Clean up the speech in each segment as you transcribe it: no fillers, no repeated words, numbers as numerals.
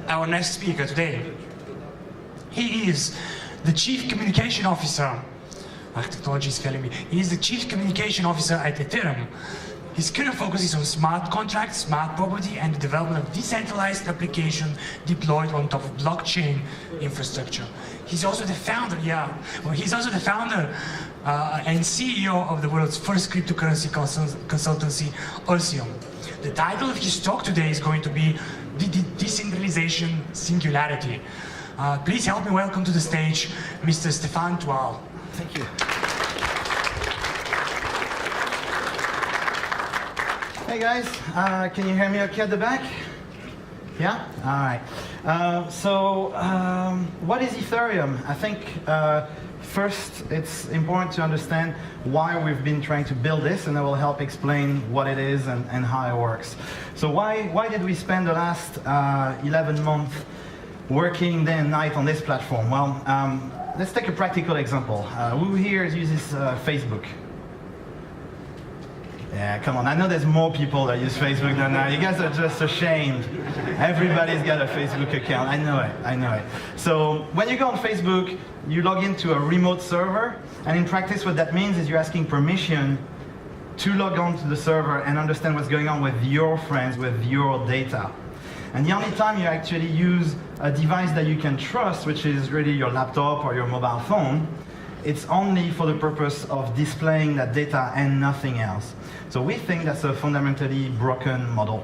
our next speaker today. He is the Chief Communication Officer. Technology is failing me. He is the Chief Communication Officer at Ethereum. His current focus is on smart contracts, smart property, and the development of decentralized application deployed on top of blockchain infrastructure. He's also the founder, and CEO of the world's first cryptocurrency consultancy, Ethereum. The title of his talk today is going to be Decentralization, Singularity. Please help me welcome to the stage Mr. Stephan Tual. Thank you. Hey guys, can you hear me okay at the back? Yeah? All right. What is Ethereum? I think first it's important to understand why we've been trying to build this, and I will help explain what it is and how it works. So why did we spend the last 11 months working day and night on this platform? Well, let's take a practical example. Who here uses Facebook? Yeah, come on. I know there's more people that use Facebook than that. You guys are just ashamed. Everybody's got a Facebook account. I know it. So when you go on Facebook, you log into a remote server, and in practice what that means is you're asking permission to log on to the server and understand what's going on with your friends, with your data. And the only time you actually use a device that you can trust, which is really your laptop or your mobile phone, it's only for the purpose of displaying that data and nothing else. So we think that's a fundamentally broken model.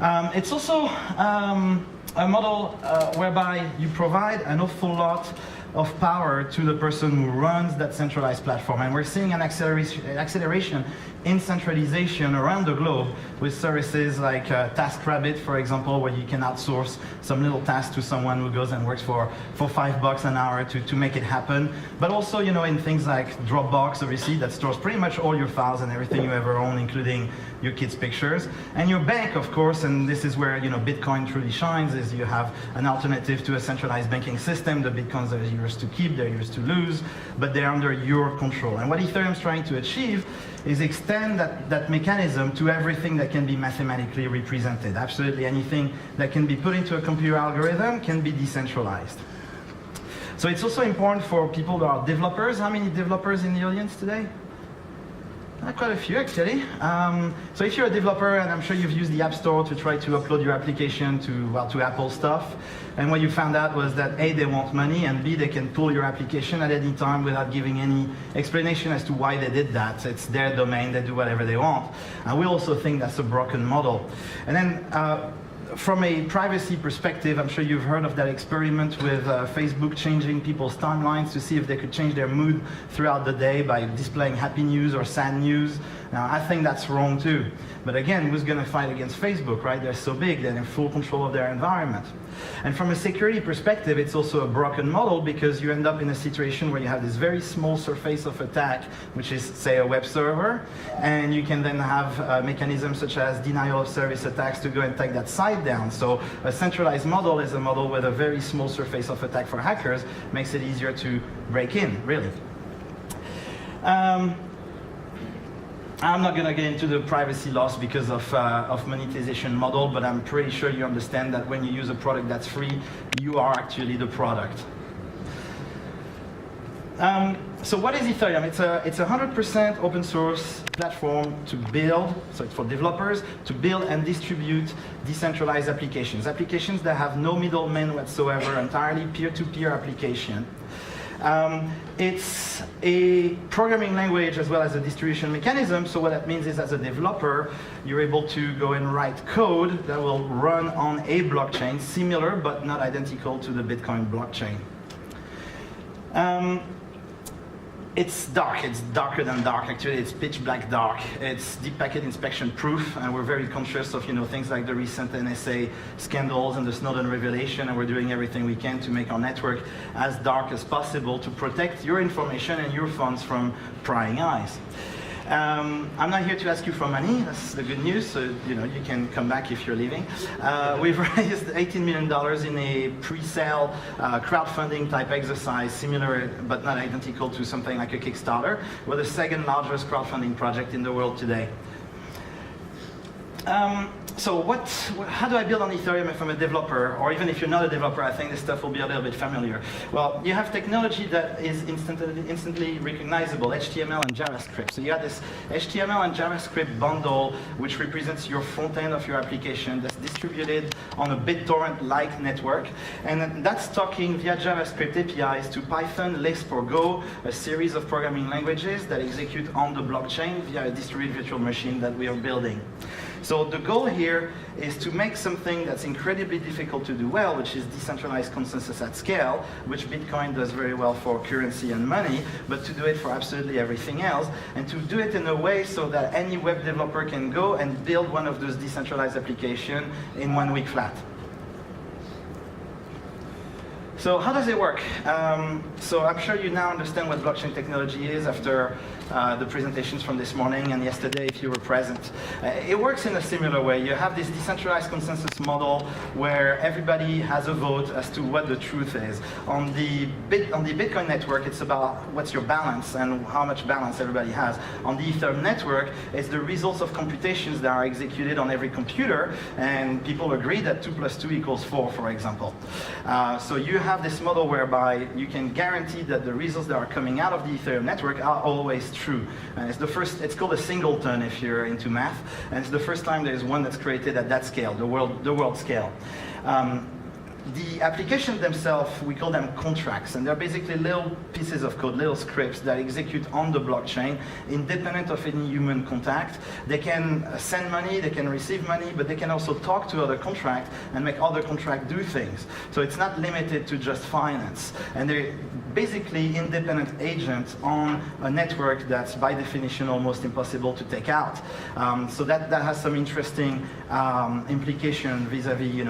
It's also a model whereby you provide an awful lot of power to the person who runs that centralized platform. And we're seeing an acceleration in centralization around the globe with services like TaskRabbit, for example, where you can outsource some little task to someone who goes and works for $5 an hour to make it happen. But also, you know, in things like Dropbox, obviously, that stores pretty much all your files and everything you ever own, including your kids' pictures. And your bank, of course, and this is where, you know, Bitcoin truly shines, is you have an alternative to a centralized banking system. The Bitcoins are yours to keep, they're yours to lose, but they're under your control. And what Ethereum is trying to achieve is extend that mechanism to everything that can be mathematically represented. Absolutely anything that can be put into a computer algorithm can be decentralized. So it's also important for people that are developers. How many developers in the audience today? Quite a few, actually. So if you're a developer, and I'm sure you've used the App Store to try to upload your application to Apple stuff, and what you found out was that A, they want money, and B, they can pull your application at any time without giving any explanation as to why they did that. It's their domain, they do whatever they want. And we also think that's a broken model. And then from a privacy perspective, I'm sure you've heard of that experiment with Facebook changing people's timelines to see if they could change their mood throughout the day by displaying happy news or sad news. Now, I think that's wrong too. But again, who's going to fight against Facebook, right? They're so big, they're in full control of their environment. And from a security perspective, it's also a broken model because you end up in a situation where you have this very small surface of attack, which is, say, a web server, and you can then have mechanisms such as denial of service attacks to go and take that site down. So a centralized model is a model with a very small surface of attack for hackers, makes it easier to break in, really. I'm not going to get into the privacy loss because of monetization model, but I'm pretty sure you understand that when you use a product that's free, you are actually the product. So what is Ethereum? It's a 100% open source platform to build, so it's for developers, to build and distribute decentralized applications. Applications that have no middlemen whatsoever, entirely peer-to-peer application. It's a programming language as well as a distribution mechanism. So what that means is, as a developer, you're able to go and write code that will run on a blockchain, similar but not identical to the Bitcoin blockchain. It's dark. It's darker than dark. Actually, it's pitch black dark. It's deep packet inspection proof, and we're very conscious of, you know, things like the recent NSA scandals and the Snowden revelation, and we're doing everything we can to make our network as dark as possible to protect your information and your funds from prying eyes. I'm not here to ask you for money. That's the good news. So, you know, you can come back if you're leaving. We've raised $18 million in a pre-sale crowdfunding type exercise, similar but not identical to something like a Kickstarter. We're the second largest crowdfunding project in the world today. So how do I build on Ethereum if I'm a developer, or even if you're not a developer? I think this stuff will be a little bit familiar. Well, you have technology that is instantly recognizable, HTML and JavaScript. So you have this HTML and JavaScript bundle, which represents your front end of your application that's distributed on a BitTorrent-like network. And that's talking via JavaScript APIs to Python, Lisp, or Go, a series of programming languages that execute on the blockchain via a distributed virtual machine that we are building. So the goal here is to make something that's incredibly difficult to do well, which is decentralized consensus at scale, which Bitcoin does very well for currency and money, but to do it for absolutely everything else, and to do it in a way so that any web developer can go and build one of those decentralized applications in 1 week flat. So how does it work? So I'm sure you now understand what blockchain technology is after the presentations from this morning and yesterday if you were present. It works in a similar way. You have this decentralized consensus model where everybody has a vote as to what the truth is. On the Bitcoin network, it's about what's your balance and how much balance everybody has. On the Ethereum network, it's the results of computations that are executed on every computer, and people agree that 2 + 2 = 4, for example. So you have this model whereby you can guarantee that the results that are coming out of the Ethereum network are always true. And it's called a singleton if you're into math, and it's the first time there's one that's created at that scale, the world scale. The applications themselves, we call them contracts, and they're basically little pieces of code, little scripts that execute on the blockchain, independent of any human contact. They can send money, they can receive money, but they can also talk to other contracts and make other contracts do things. So it's not limited to just finance. And they're basically independent agents on a network that's by definition almost impossible to take out. So that has some interesting implication vis-a-vis,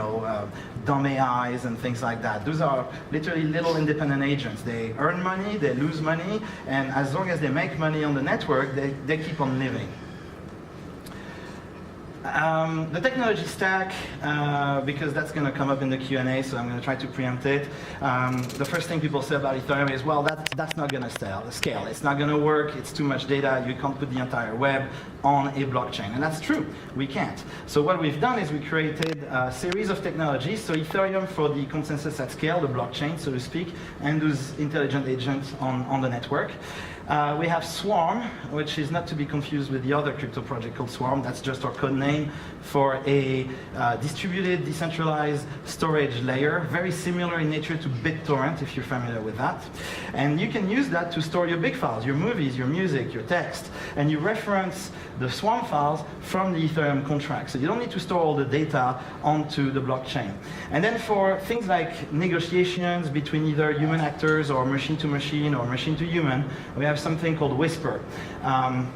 dumb AIs and things like that. Those are literally little independent agents. They earn money, they lose money, and as long as they make money on the network, they keep on living. The technology stack, because that's going to come up in the Q&A, so I'm going to try to preempt it. The first thing people say about Ethereum is, well, that's not going to scale. It's not going to work. It's too much data. You can't put the entire web on a blockchain. And that's true. We can't. So what we've done is we created a series of technologies. So Ethereum for the consensus at scale, the blockchain, so to speak, and those intelligent agents on the network. We have Swarm, which is not to be confused with the other crypto project called Swarm. That's just our code name for a distributed, decentralized storage layer, very similar in nature to BitTorrent, if you're familiar with that. And you can use that to store your big files, your movies, your music, your text, and you reference the Swarm files from the Ethereum contract. So you don't need to store all the data onto the blockchain. And then for things like negotiations between either human actors or machine to machine or machine to human, we have something called Whisper.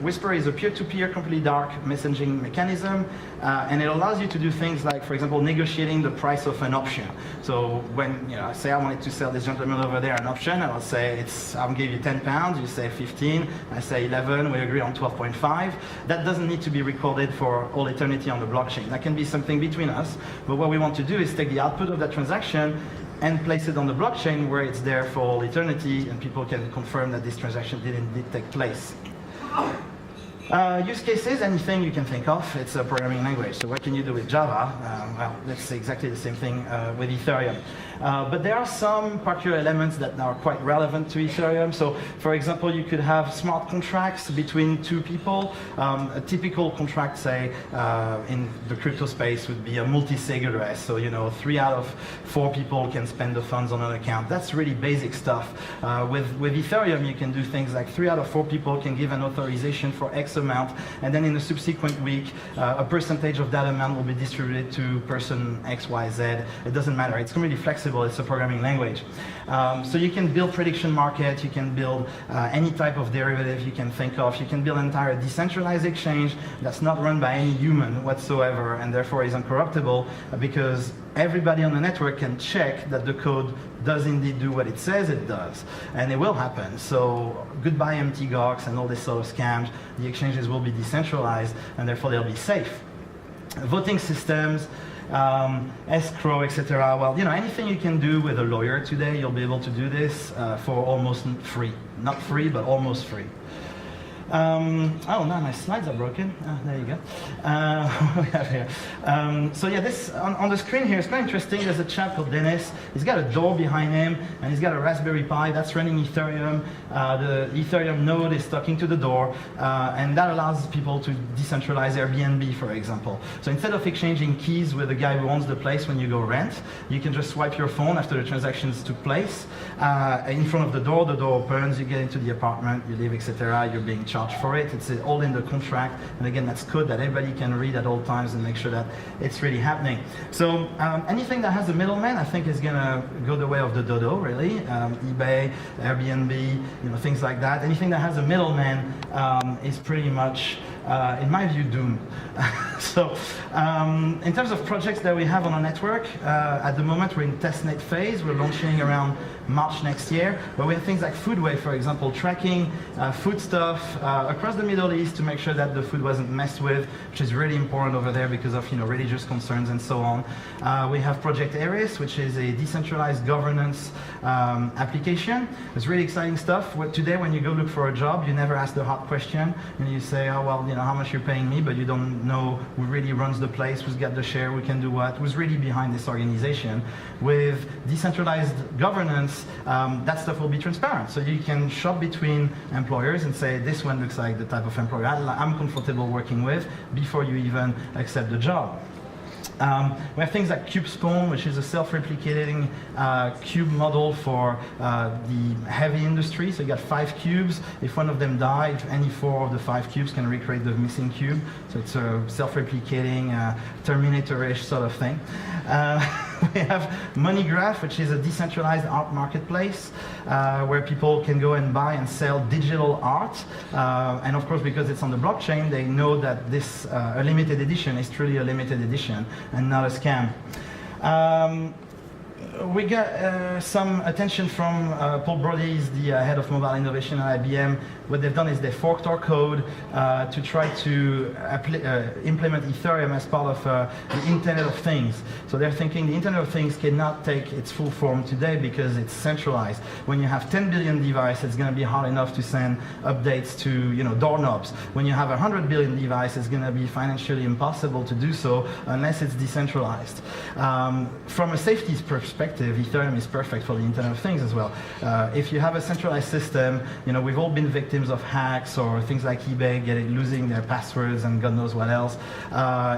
Whisper is a peer-to-peer, completely dark messaging mechanism, and it allows you to do things like, for example, negotiating the price of an option. So when I say I wanted to sell this gentleman over there an option, I will say I'll give you £10, you say 15, I say 11, we agree on 12.5. That doesn't need to be recorded for all eternity on the blockchain. That can be something between us, but what we want to do is take the output of that transaction and place it on the blockchain where it's there for all eternity, and people can confirm that this transaction did indeed take place. Use cases, anything you can think of. It's a programming language. So what can you do with Java? Well, that's exactly the same thing with Ethereum. But there are some particular elements that are quite relevant to Ethereum. So, for example, you could have smart contracts between two people. A typical contract, say, in the crypto space would be a multi-sig address. So, 3 out of 4 people can spend the funds on an account. That's really basic stuff. With Ethereum, you can do things like 3 out of 4 people can give an authorization for X amount, and then in the subsequent week, a percentage of that amount will be distributed to person X, Y, Z. It doesn't matter. It's completely flexible. It's a programming language. So you can build prediction market, you can build any type of derivative you can think of. You can build an entire decentralized exchange that's not run by any human whatsoever, and therefore is uncorruptible, because everybody on the network can check that the code does indeed do what it says it does, and it will happen. So goodbye empty gox and all this sort of scams. The exchanges will be decentralized, and therefore they'll be safe. Voting systems, escrow, etc. Well, anything you can do with a lawyer today, you'll be able to do this for almost free. Not free, but almost free. Oh, no, my slides are broken. Oh, there you go. What we have here. So yeah, this on the screen here is quite interesting. There's a chap called Dennis. He's got a door behind him, and he's got a Raspberry Pi that's running Ethereum. The Ethereum node is talking to the door, and that allows people to decentralize Airbnb, for example. So instead of exchanging keys with the guy who owns the place when you go rent, you can just swipe your phone after the transactions took place in front of the door opens, you get into the apartment, you leave, etc. You're being charged for it. It's all in the contract, and again, that's code that everybody can read at all times and make sure that it's really happening. So anything that has a middleman, I think, is going to go the way of the dodo, really. eBay, Airbnb, things like that. Anything that has a middleman is pretty much, in my view, doomed. So in terms of projects that we have on our network, at the moment we're in testnet phase. We're launching around March next year, but we have things like Foodway, for example, tracking food stuff across the Middle East to make sure that the food wasn't messed with, which is really important over there because of religious concerns and so on. We have Project Ares, which is a decentralized governance application. It's really exciting stuff. Today, when you go look for a job, you never ask the hard question, and you say, oh well, how much you're paying me, but you don't know who really runs the place, who's got the share, who can do what, who's really behind this organization. With decentralized governance, that stuff will be transparent. So you can shop between employers and say, this one looks like the type of employer I'm comfortable working with before you even accept the job. We have things like CubeSpawn, which is a self-replicating cube model for the heavy industry. So you got 5 cubes. If one of them dies, any 4 of the 5 cubes can recreate the missing cube. So it's a self-replicating, Terminator-ish sort of thing. We have MoneyGraph, which is a decentralized art marketplace where people can go and buy and sell digital art. And of course, because it's on the blockchain, they know that this a limited edition is truly a limited edition and not a scam. We got some attention from Paul Brody, is the head of mobile innovation at IBM. What they've done is they forked our code to try to implement Ethereum as part of the Internet of Things. So they're thinking the Internet of Things cannot take its full form today because it's centralized. When you have 10 billion devices, it's going to be hard enough to send updates to doorknobs. When you have 100 billion devices, it's going to be financially impossible to do so unless it's decentralized. From a safety perspective, Ethereum is perfect for the Internet of Things as well. If you have a centralized system, we've all been victims of hacks or things like eBay losing their passwords and God knows what else.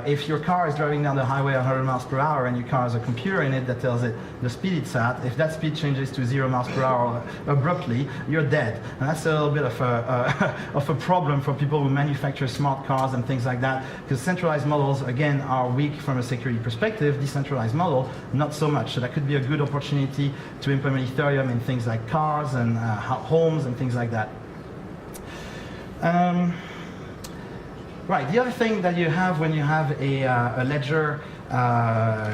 If your car is driving down the highway 100 miles per hour and your car has a computer in it that tells it the speed it's at, if that speed changes to 0 miles per hour abruptly, you're dead. And that's a little bit of a problem for people who manufacture smart cars and things like that, because centralized models, again, are weak from a security perspective. Decentralized model, not so much. So that could be a good opportunity to implement Ethereum in things like cars and homes and things like that. Right, the other thing that you have when you have a ledger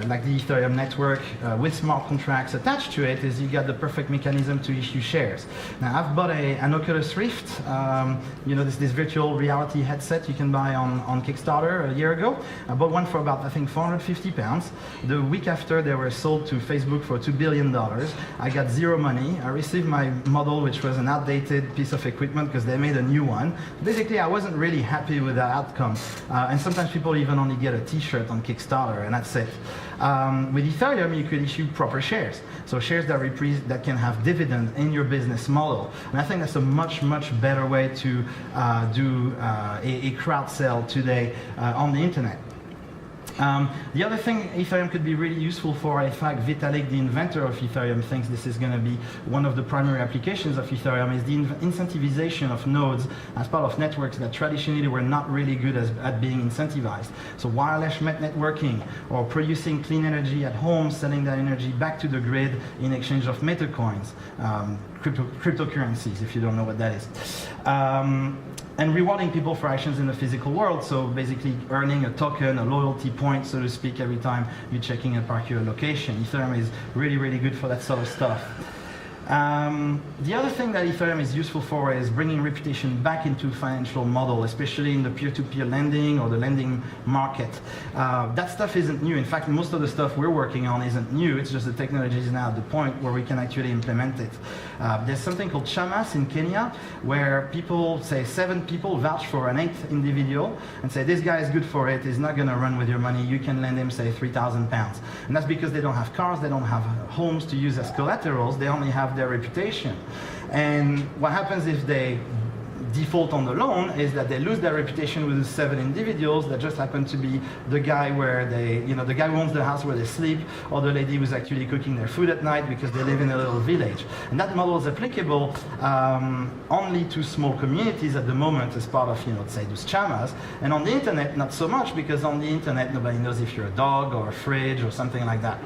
like the Ethereum network with smart contracts attached to it is you got the perfect mechanism to issue shares. Now I've bought an Oculus Rift, this virtual reality headset you can buy on Kickstarter a year ago. I bought one for about, I think, £450. The week after they were sold to Facebook for $2 billion. I got zero money. I received my model, which was an outdated piece of equipment because they made a new one. Basically, I wasn't really happy with the outcome. And sometimes people even only get a t-shirt on Kickstarter, and that's it. With Ethereum, you could issue proper shares. So shares that can have dividend in your business model. And I think that's a much, much better way to do a crowd sale today on the internet. The other thing Ethereum could be really useful for, in fact, Vitalik, the inventor of Ethereum, thinks this is going to be one of the primary applications of Ethereum, is the incentivization of nodes as part of networks that traditionally were not really good at being incentivized. So wireless networking, or producing clean energy at home, selling that energy back to the grid in exchange of metacoins, cryptocurrencies, if you don't know what that is. And rewarding people for actions in the physical world, so basically earning a token, a loyalty point, so to speak, every time you're checking a particular location. Ethereum is really, really good for that sort of stuff. The other thing that Ethereum is useful for is bringing reputation back into financial model, especially in the peer-to-peer lending or the lending market. That stuff isn't new. In fact, most of the stuff we're working on isn't new. It's just the technology is now at the point where we can actually implement it. There's something called Chamas in Kenya, where people, say 7 people, vouch for an 8th individual and say, this guy is good for it, he's not going to run with your money, you can lend him, say, £3,000. And that's because they don't have cars, they don't have homes to use as collaterals, they only have their reputation. And what happens if they default on the loan is that they lose their reputation with the 7 individuals that just happen to be the guy where they, the guy who owns the house where they sleep, or the lady who's actually cooking their food at night because they live in a little village. And that model is applicable only to small communities at the moment as part of, say, those chamas. And on the internet, not so much, because on the internet, nobody knows if you're a dog or a fridge or something like that.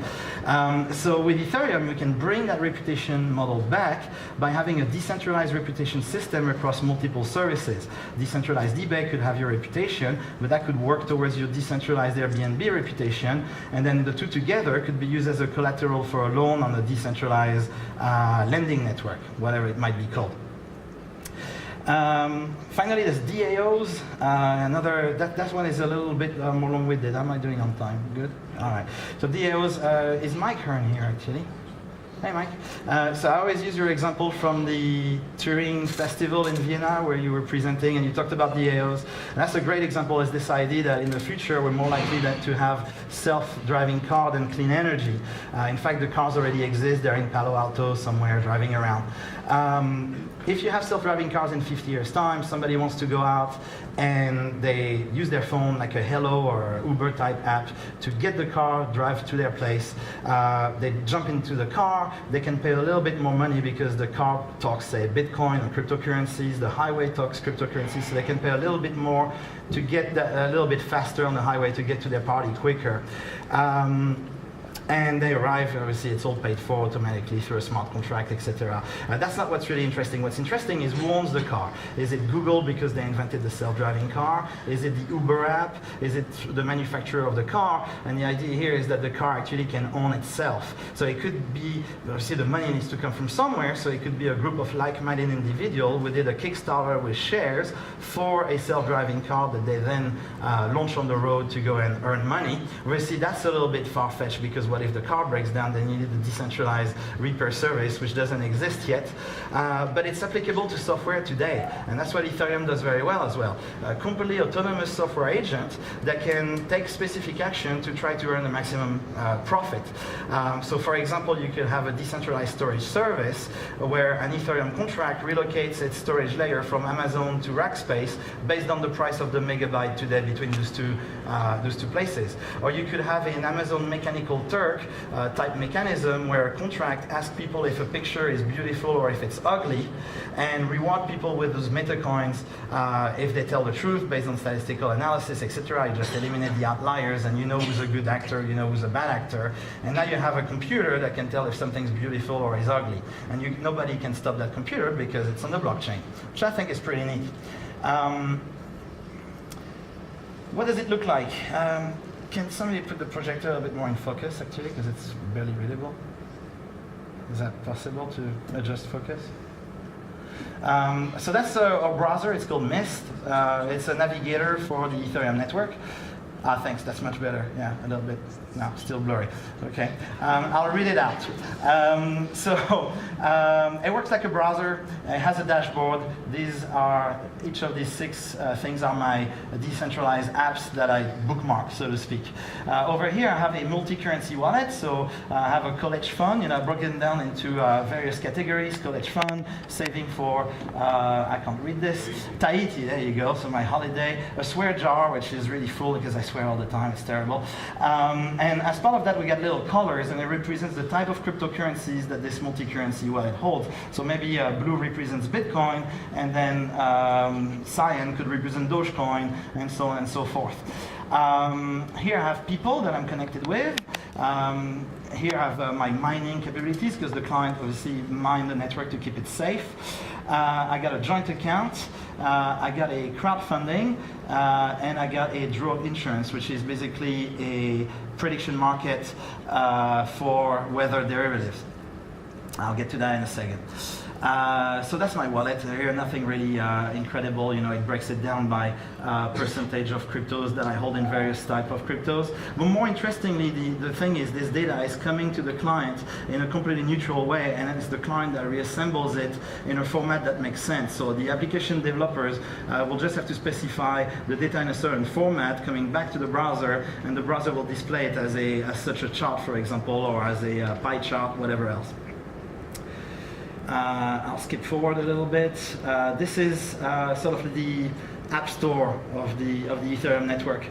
So with Ethereum, you can bring that reputation model back by having a decentralized reputation system across multiple services. Decentralized eBay could have your reputation, but that could work towards your decentralized Airbnb reputation, and then the two together could be used as a collateral for a loan on a decentralized lending network, whatever it might be called. Finally, there's DAOs. That one is a little bit more long-winded. How am I doing on time? Good? All right. So DAOs, is Mike Hearn here, actually? Hey, Mike. So I always use your example from the Turing Festival in Vienna, where you were presenting and you talked about DAOs. And that's a great example, is this idea that in the future we're more likely to have self-driving car than clean energy. In fact, the cars already exist. They're in Palo Alto somewhere driving around. If you have self-driving cars in 50 years' time, somebody wants to go out and they use their phone, like a Hello or Uber type app, to get the car, drive to their place. They jump into the car, they can pay a little bit more money because the car talks, say, Bitcoin or cryptocurrencies, the highway talks cryptocurrencies, so they can pay a little bit more to get a little bit faster on the highway to get to their party quicker. And they arrive, obviously it's all paid for automatically through a smart contract, etc. That's not what's really interesting. What's interesting is who owns the car. Is it Google because they invented the self-driving car? Is it the Uber app? Is it the manufacturer of the car? And the idea here is that the car actually can own itself. So it could be, obviously the money needs to come from somewhere, so it could be a group of like-minded individuals who did a Kickstarter with shares for a self-driving car that they then launch on the road to go and earn money. Obviously that's a little bit far-fetched, because what if the car breaks down? Then you need a decentralized repair service, which doesn't exist yet. But it's applicable to software today. And that's what Ethereum does very well as well. A completely autonomous software agent that can take specific action to try to earn the maximum profit. So for example, you could have a decentralized storage service where an Ethereum contract relocates its storage layer from Amazon to Rackspace based on the price of the megabyte today between those two places. Or you could have an Amazon Mechanical Turk type mechanism where a contract asks people if a picture is beautiful or if it's ugly, and reward people with those meta coins if they tell the truth based on statistical analysis, etc. You just eliminate the outliers, and you know who's a good actor, you know who's a bad actor, and now you have a computer that can tell if something's beautiful or is ugly, and nobody can stop that computer because it's on the blockchain, which I think is pretty neat. What does it look like? Can somebody put the projector a bit more in focus, actually, because it's barely readable? Is that possible to adjust focus? So that's our browser. It's called Mist. It's a navigator for the Ethereum network. Thanks, that's much better. Yeah, a little bit. No, still blurry. Okay, I'll read it out. It works like a browser. It has a dashboard. Each of these 6 things are my decentralized apps that I bookmark, so to speak. Over here, I have a multi-currency wallet. So I have a college fund, broken down into various categories: college fund, saving for, I can't read this, Tahiti, there you go, so my holiday, a swear jar, which is really full because I swear all the time, it's terrible. And as part of that, we got little colors, and it represents the type of cryptocurrencies that this multi-currency wallet holds. So maybe blue represents Bitcoin, and then cyan could represent Dogecoin, and so on and so forth. Here I have people that I'm connected with. Here I have my mining capabilities, because the client obviously mined the network to keep it safe. I got a joint account. I got a crowdfunding, and I got a draw insurance, which is basically a prediction market for weather derivatives. I'll get to that in a second. So that's my wallet here, nothing really incredible, you know, it breaks it down by percentage of cryptos that I hold in various type of cryptos. But more interestingly, the thing is this data is coming to the client in a completely neutral way, and it's the client that reassembles it in a format that makes sense. So the application developers will just have to specify the data in a certain format coming back to the browser, and the browser will display it as such a chart, for example, or as a pie chart, whatever else. I'll skip forward a little bit. This is sort of the app store of the Ethereum network.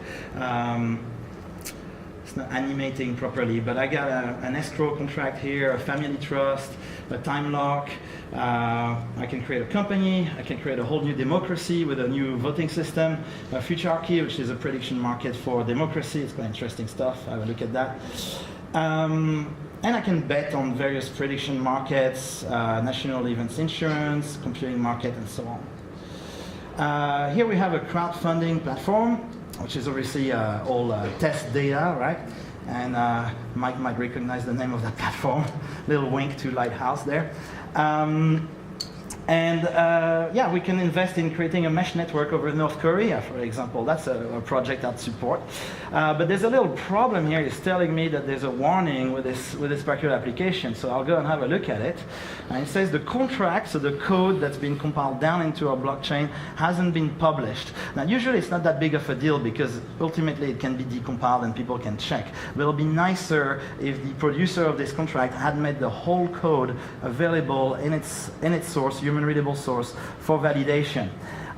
It's not animating properly, but I got an escrow contract here, a family trust, a time lock. I can create a company. I can create a whole new democracy with a new voting system. A futurarchy, which is a prediction market for democracy. It's quite interesting stuff. Have a look at that. And I can bet on various prediction markets, national events insurance, computing market, and so on. Here we have a crowdfunding platform, which is obviously all test data, right? And Mike might recognize the name of that platform. Little wink to Lighthouse there. Yeah, we can invest in creating a mesh network over North Korea, for example. That's a project I'd support. But there's a little problem here. It's telling me that there's a warning with this particular application. So I'll go and have a look at it. And it says the contract, so the code that's been compiled down into our blockchain, hasn't been published. Now, usually it's not that big of a deal because ultimately it can be decompiled and people can check. But it'll be nicer if the producer of this contract had made the whole code available in its source, human readable source, for validation.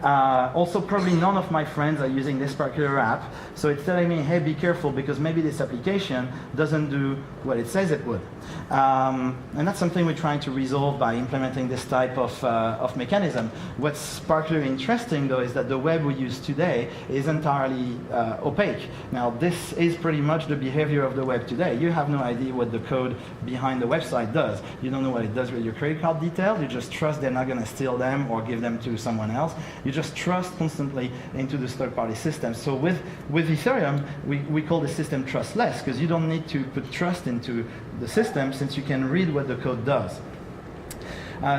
Also, probably none of my friends are using this particular app, so it's telling me, hey, be careful because maybe this application doesn't do what it says it would. And that's something we're trying to resolve by implementing this type of mechanism. What's particularly interesting, though, is that the web we use today is entirely opaque. Now, this is pretty much the behavior of the web today. You have no idea what the code behind the website does. You don't know what it does with your credit card details. You just trust they're not going to steal them or give them to someone else. You just trust constantly into this third-party system. So with Ethereum, we call the system trustless because you don't need to put trust into the system since you can read what the code does.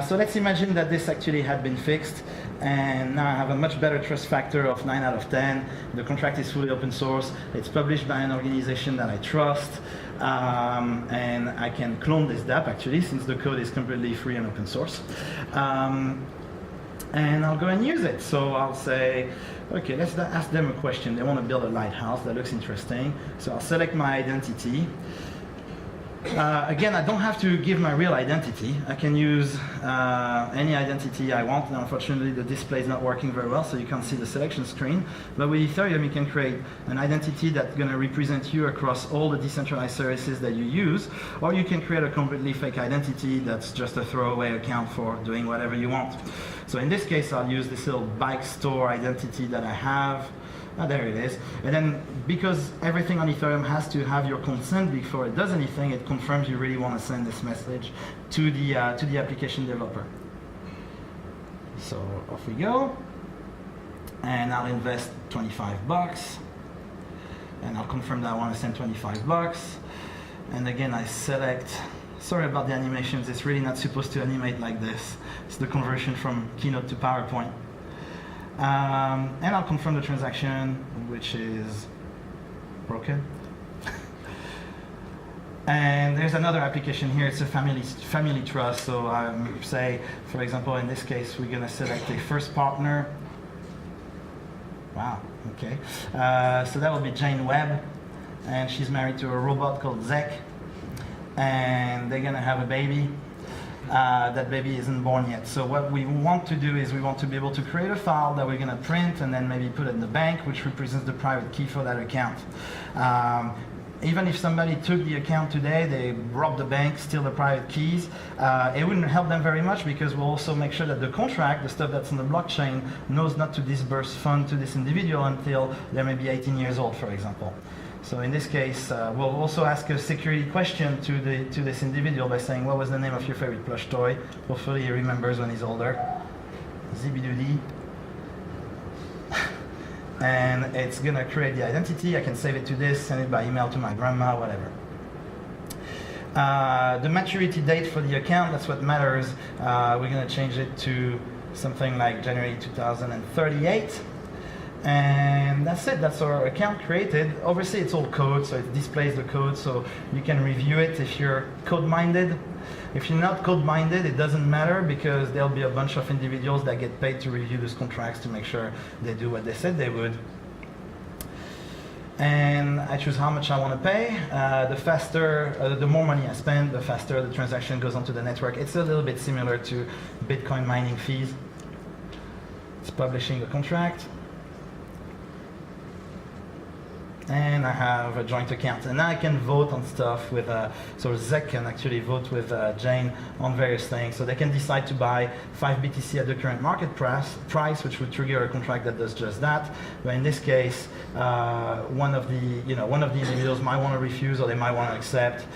So let's imagine that this actually had been fixed, and now I have a much better trust factor of 9 out of 10. The contract is fully open source. It's published by an organization that I trust, and I can clone this dApp actually since the code is completely free and open source. And I'll go and use it. So I'll say, okay, let's ask them a question. They want to build a lighthouse. That looks interesting. So I'll select my identity. Again, I don't have to give my real identity. I can use any identity I want. Now, unfortunately, the display is not working very well, so you can't see the selection screen. But with Ethereum, you can create an identity that's going to represent you across all the decentralized services that you use, or you can create a completely fake identity that's just a throwaway account for doing whatever you want. So in this case, I'll use this little bike store identity that I have. There it is. And then because everything on Ethereum has to have your consent before it does anything, it confirms you really want to send this message to the application developer. So off we go. And I'll invest 25 bucks. And I'll confirm that I want to send 25 bucks. And again, I select, sorry about the animations, it's really not supposed to animate like this. It's the conversion from Keynote to PowerPoint. And I'll confirm the transaction, which is broken. And there's another application here. It's a family trust. So say, for example, in this case, we're going to select a first partner. Wow, okay. So that will be Jane Webb. And she's married to a robot called Zek. And they're going to have a baby. That baby isn't born yet. So what we want to do is we want to be able to create a file that we're going to print and then maybe put it in the bank, which represents the private key for that account. Even if somebody took the account today, they robbed the bank, steal the private keys, it wouldn't help them very much because we'll also make sure that the contract, the stuff that's on the blockchain, knows not to disburse funds to this individual until they may be 18 years old, for example. So in this case, we'll also ask a security question to this individual by saying, what was the name of your favorite plush toy? Hopefully he remembers when he's older. Zibidoody. And it's going to create the identity. I can save it to this, send it by email to my grandma, whatever. The maturity date for the account, that's what matters. We're going to change it to something like January 2038. And that's it, that's our account created. Obviously it's all code, so it displays the code, so you can review it if you're code-minded. If you're not code-minded, it doesn't matter, because there'll be a bunch of individuals that get paid to review those contracts to make sure they do what they said they would. And I choose how much I want to pay. The more money I spend, the faster the transaction goes onto the network. It's a little bit similar to Bitcoin mining fees. It's publishing the contract. And I have a joint account, and now I can vote on stuff with, so Zek can actually vote with Jane on various things. So they can decide to buy 5 BTC at the current market price, which would trigger a contract that does just that. But in this case, one of the individuals might want to refuse, or they might want to accept.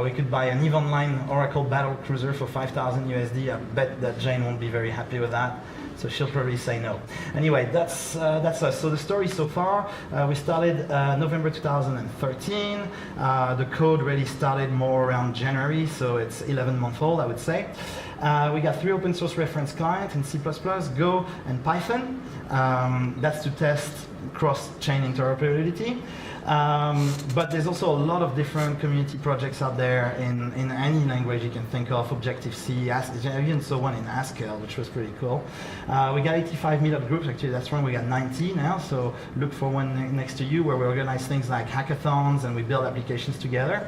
We could buy an EVE Online Oracle Battle Cruiser for 5,000 USD. I bet that Jane won't be very happy with that, so she'll probably say no. Anyway, that's us. So the story so far, we started November 2013. The code really started more around January, so it's 11-month old, I would say. We got 3 open source reference clients in C++, Go, and Python. That's to test cross-chain interoperability. But there's also a lot of different community projects out there in any language you can think of, Objective-C, even so one in Haskell, which was pretty cool. We got 85 meetup groups, actually that's wrong, we got 90 now, so look for one next to you where we organize things like hackathons and we build applications together.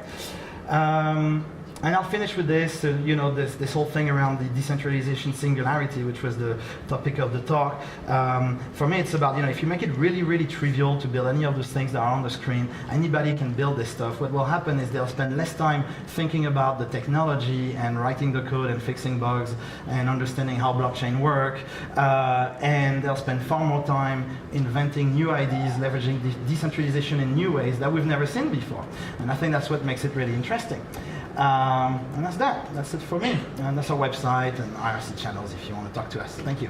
And I'll finish with this, this whole thing around the decentralization singularity, which was the topic of the talk. For me, it's about, if you make it really, really trivial to build any of those things that are on the screen, anybody can build this stuff. What will happen is they'll spend less time thinking about the technology and writing the code and fixing bugs and understanding how blockchain work, and they'll spend far more time inventing new ideas, leveraging decentralization in new ways that we've never seen before. And I think that's what makes it really interesting. And that's it for me. And that's our website and IRC channels if you want to talk to us. Thank you.